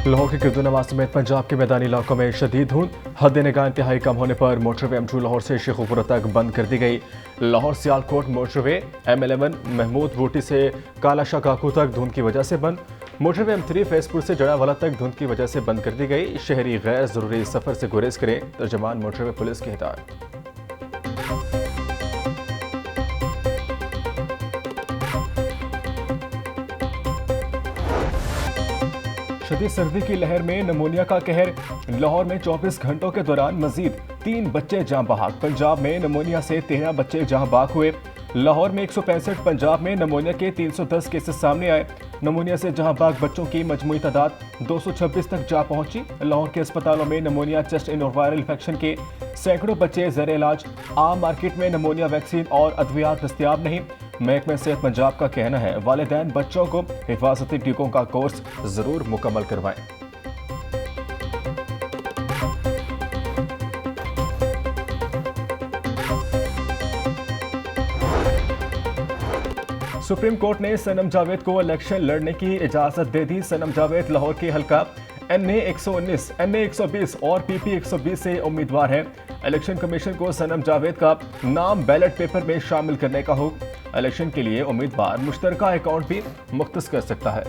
लाहौर के गिरदुनवा समेत पंजाब के मैदानी इलाकों में शदीद धुंध, हद निगाह इंतहाई कम होने पर मोटरवे M2 लाहौर से शेखुपुरा तक बंद कर दी गई। लाहौर सियालकोट मोटरवे M11 महमूद बूटी से कालाशाह काकू तक धुंध की वजह से बंद। मोटरवे M3 फैजपुर से जड़ावाला तक धुंध की वजह से बंद कर दी गई। शहरी गैर जरूरी सफर से गुरेज करें, तर्जमान मोटरवे पुलिस की हिदायत। शदीद सर्दी की लहर में नमूनिया का कहर, लाहौर में 24 घंटों के दौरान मजीद 3 बच्चे जाँ बहक। पंजाब में नमूनिया से 13 बच्चे जाँ बहक हुए। लाहौर में 165, पंजाब में नमूनिया के 310 केसेस सामने आए। नमूनिया से जहां बहक बच्चों की मजमूई तादाद 226 तक जा पहुंची। लाहौर के अस्पतालों में नमूनिया, चेस्ट एंड वायरल इन्फेक्शन के सैकड़ों बच्चे ज़ेर इलाज। आम मार्केट में नमूनिया वैक्सीन और अद्वियात दस्तयाब नहीं। महकमा सेहत पंजाब का कहना है वालिदैन बच्चों को हिफाजती टीकों का कोर्स जरूर मुकम्मल करवाएं। सुप्रीम कोर्ट ने सनम जावेद को इलेक्शन लड़ने की इजाजत दे दी। सनम जावेद लाहौर के हल्का NA 119, NA 120 और PP 120 से उम्मीदवार हैं। इलेक्शन कमीशन को सनम जावेद का नाम बैलेट पेपर में शामिल करने का हुक्म। इलेक्शन के लिए उम्मीदवार मुश्तरका अकाउंट भी मुख्तस कर सकता है।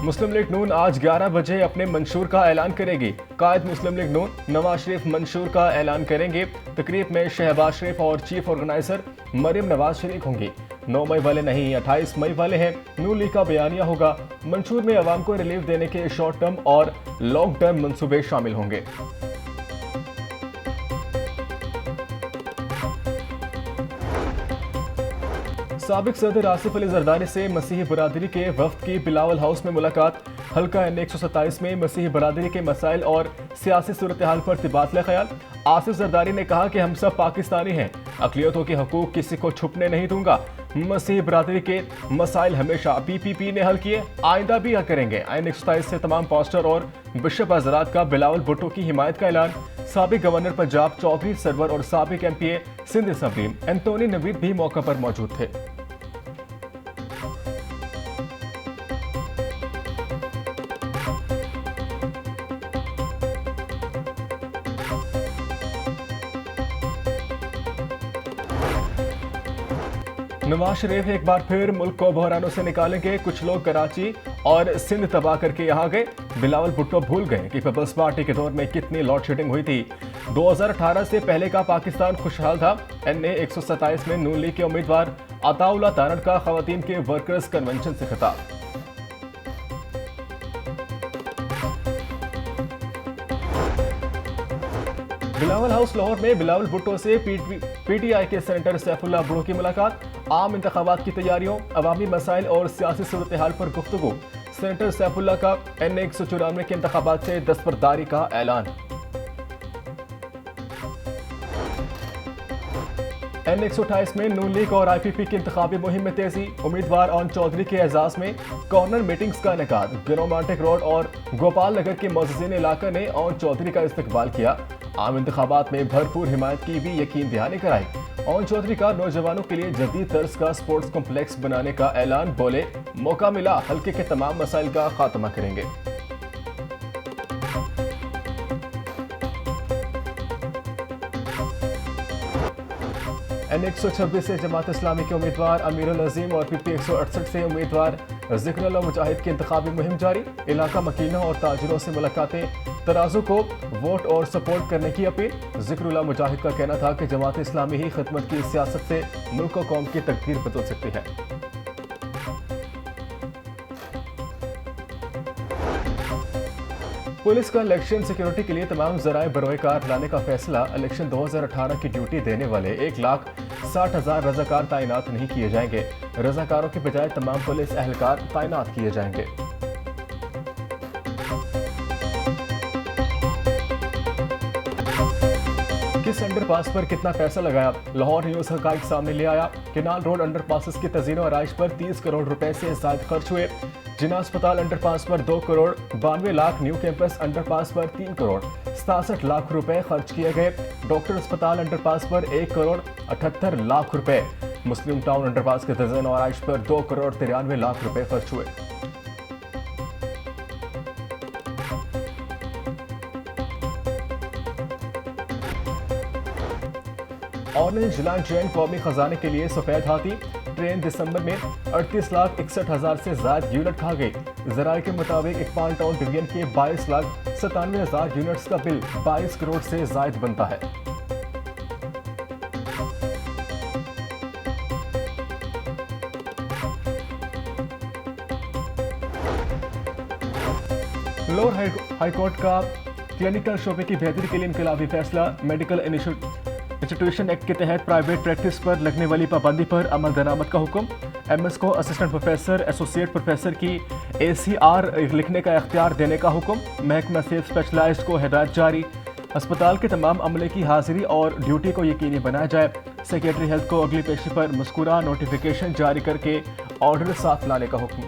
मुस्लिम लीग नून आज 11 बजे अपने मंशूर का ऐलान करेगी। कायद मुस्लिम लीग नून नवाज शरीफ मंशूर का ऐलान करेंगे। तकरीब में शहबाज शरीफ और चीफ ऑर्गेनाइजर मरियम नवाज शरीक होंगी। 9 मई वाले नहीं, 28 मई वाले हैं। नून लीग का बयानिया होगा। मंशूर में अवाम को रिलीफ देने के शॉर्ट टर्म और लॉन्ग टर्म मंसूबे शामिल होंगे। साबिक सदर आसिफ अली जरदारी से मसीही बरादरी के वफ्द की बिलावल हाउस में मुलाकात। हल्का NA 127 में मसीही बरादरी के मसाइल और सियासी सूरत हाल पर तबादला ख्याल। आसिफ जरदारी ने कहा कि हम सब पाकिस्तानी हैं, अक़लियतों के हकूक किसी को छुपने नहीं दूंगा। मसीही बरादरी के मसाइल हमेशा PPP ने हल किए, आइंदा भी हल करेंगे। NA 127 से तमाम पास्टर और बिशप हजरात का बिलावल भुट्टो की हिमायत का ऐलान। साबिक गवर्नर पंजाब चौधरी सरवर और साबिक MPA सिंध असम्बली एंटोनी नवीद भी मौका पर मौजूद थे। नवाज शरीफ एक बार फिर मुल्क को बहरानों से निकालेंगे। कुछ लोग कराची और सिंध तबाह करके यहाँ गए। बिलावल भुट्टो भूल गए कि पीपल्स पार्टी के दौर में कितनी लोड शेडिंग हुई थी। 2018 से पहले का पाकिस्तान खुशहाल था। NA 127 में नून लीग के उम्मीदवार अताउल्लाह तारड़ का खवातीन के वर्कर्स कन्वेंशन से खिताब। बिलावल हाउस लाहौर में बिलावल भुट्टो से PTI के सेनेटर सैफुल्लाह बुढ़ो की मुलाकात। आम इंतखाबात की तैयारियों, अवामी मसाइल और सियासी सूरत हाल पर गुफ्तगू। सेनेटर सैफुल्लाह का NA 194 के इंतखाबात से दस्तबरदारी का ऐलान। NA 128 में नून लीग और IPP की इंतखाबी मुहिम में तेजी। उम्मीदवार ऑन चौधरी के एजाज में कॉर्नर मीटिंग्स का इनेकाद। गिरोमांटिक रोड और गोपाल नगर के मोअज़्ज़िज़ीन इलाका ने ऑन चौधरी का इस्तकबाल किया। आम इंतखाबात में भरपूर हिमायत की भी यकीन दहानी कराई। ऑन चौधरी का नौजवानों के लिए जदीद तर्ज का स्पोर्ट्स कॉम्प्लेक्स बनाने का ऐलान। बोले मौका मिला हल्के के तमाम मसाइल का खात्मा करेंगे। NA 126 से जमात इस्लामी के उम्मीदवार अमीरुल अजीम और PP 168 से उम्मीदवार जिक्रुल्लाह मुजाहिद की इंतखाबी मुहिम जारी। इलाका मकीनों और ताजिरों से मुलाकातें। तराजू को वोट और सपोर्ट करने की अपील। जिक्रुल्लाह मुजाहिद का कहना था कि जमात इस्लामी ही खिदमत की सियासत से मुल्क और कौम की तकदीर बदल सकती है। पुलिस का इलेक्शन सिक्योरिटी के लिए तमाम जराए बरोएकार लाने का फैसला। इलेक्शन 2018 की ड्यूटी देने वाले 1,60,000 रजाकार तैनात नहीं किए जाएंगे। रजाकारों के बजाय तमाम पुलिस एहलकार तैनात किए जाएंगे। किस अंडरपास पर कितना पैसा लगाया? लाहौर न्यूज हकाइक सामने ले आया। केनाल रोड अंडरपासेस की तज़ीन और आराइश पर 30 करोड़ रुपए से ज़ायद खर्च हुए। जिना अस्पताल अंडरपास पर 2 crore 92 lakh, new campus underpass पर 3 करोड़ 67 लाख रुपए खर्च किए गए। डॉक्टर अस्पताल अंडरपास पर 1 करोड़ 78 लाख रुपए। मुस्लिम टाउन अंडरपास के डिजाइन और आइश पर 2 करोड़ 93 लाख रुपए खर्च हुए। ऑरेंज लाइन ट्रेन कौमी खजाने के लिए सफेद हाथी। ट्रेन दिसंबर में 38,61,000 से ज्यादा यूनिट खा गई। जराये के मुताबिक इकबाल टाउन डिवीजन के 22,97,000 यूनिट्स का बिल 22 करोड़ से ज्यादा बनता है। लोअर हाईकोर्ट का क्लिनिकल शोबे की बेहतरी के लिए इनकलाबी फैसला। मेडिकल इंस्टीट्यूशन एक्ट के तहत प्राइवेट प्रैक्टिस पर लगने वाली पाबंदी पर अमल दरामद का हुक्म। एमएस को असिस्टेंट प्रोफेसर एसोसिएट प्रोफेसर की ACR लिखने का इख्तियार देने का हुक्म। महकमा सेफ स्पेशलाइज्ड को हिदायत जारी। अस्पताल के तमाम अमले की हाजिरी और ड्यूटी को यकीनी बनाया जाए। सेक्रेटरी हेल्थ को अगली पेशी पर मज़कूरा नोटिफिकेशन जारी करके ऑर्डर साथ लाने का हुक्म।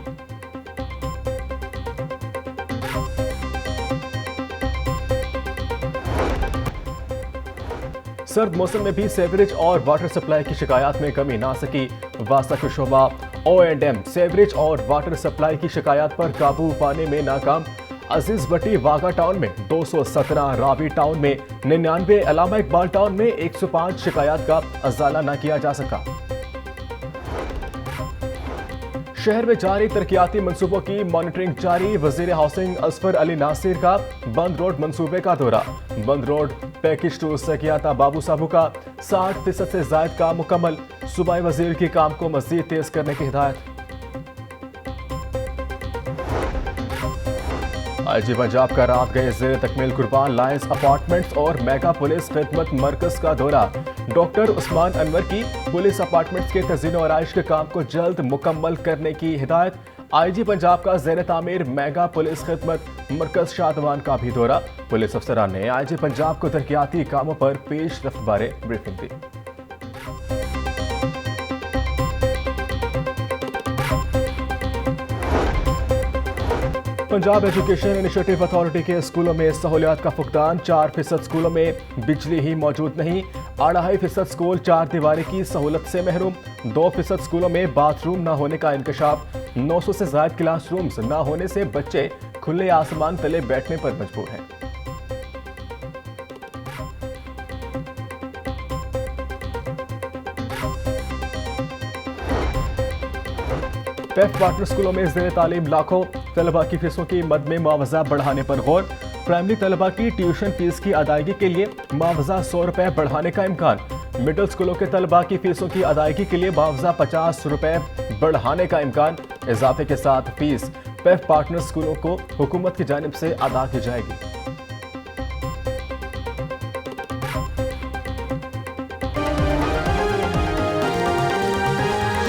सर्द मौसम में भी सेवरेज और वाटर सप्लाई की शिकायत में कमी ना सकी। वासा के शोबा O&M सेवरेज और वाटर सप्लाई की शिकायत पर काबू पाने में नाकाम। अजीज भट्टी वाघा टाउन में 217, रावी टाउन में 99, अलामा इकबाल टाउन में 105 शिकायत का अजाला न किया जा सका। शहर में जारी तरक्याती मंसूबों की मॉनिटरिंग जारी। वजीर हाउसिंग असफर अली नासिर का बंद रोड मंसूबे का दौरा। बंद रोड पैकेज 2 सकियाता बाबू साहू का 60% से ज्यादा काम मुकम्मल। सूबाई वजीर के काम को मजीद तेज करने की हिदायत। आईजी पंजाब का रात गए जेर तकमील कुर्बान लायंस अपार्टमेंट्स और मेगा पुलिस खिदमत मरकज का दौरा। डॉक्टर उस्मान अनवर की पुलिस अपार्टमेंट्स के तज़ीन और आइश के काम को जल्द मुकम्मल करने की हिदायत। आईजी पंजाब का ज़ेर तामीर मेगा पुलिस खिदमत मरकज शादवान का भी दौरा। पुलिस अफसरान ने आईजी पंजाब को तरक्याती कामों पर पेश रफ्त बारे ब्रीफिंग दी। पंजाब एजुकेशन इनिशिएटिव अथॉरिटी के स्कूलों में सहूलियात का फुकदान। 4% स्कूलों में बिजली ही मौजूद नहीं। 2.5% स्कूल 4 दीवारी की सहूलत से महरूम। 2% स्कूलों में बाथरूम न होने का इंकशाफ। 900 से ज्यादा क्लासरूम्स न होने से बच्चे खुले आसमान तले बैठने पर मजबूर हैं। पेफ वाटर स्कूलों में ज़ेर तालीम लाखों। तलबा की फीसों की मद में मुआवजा बढ़ाने पर गौर। प्राइमरी तलबा की ट्यूशन फीस की अदायगी के लिए मुआवजा 100 रुपए बढ़ाने का इम्कान। मिडिल स्कूलों के तलबा की फीसों की अदायगी के लिए मुआवजा 50 रुपए बढ़ाने का इम्कान। इजाफे के साथ फीस पेफ पार्टनर स्कूलों को हुकूमत की जानिब से अदा की जाएगी।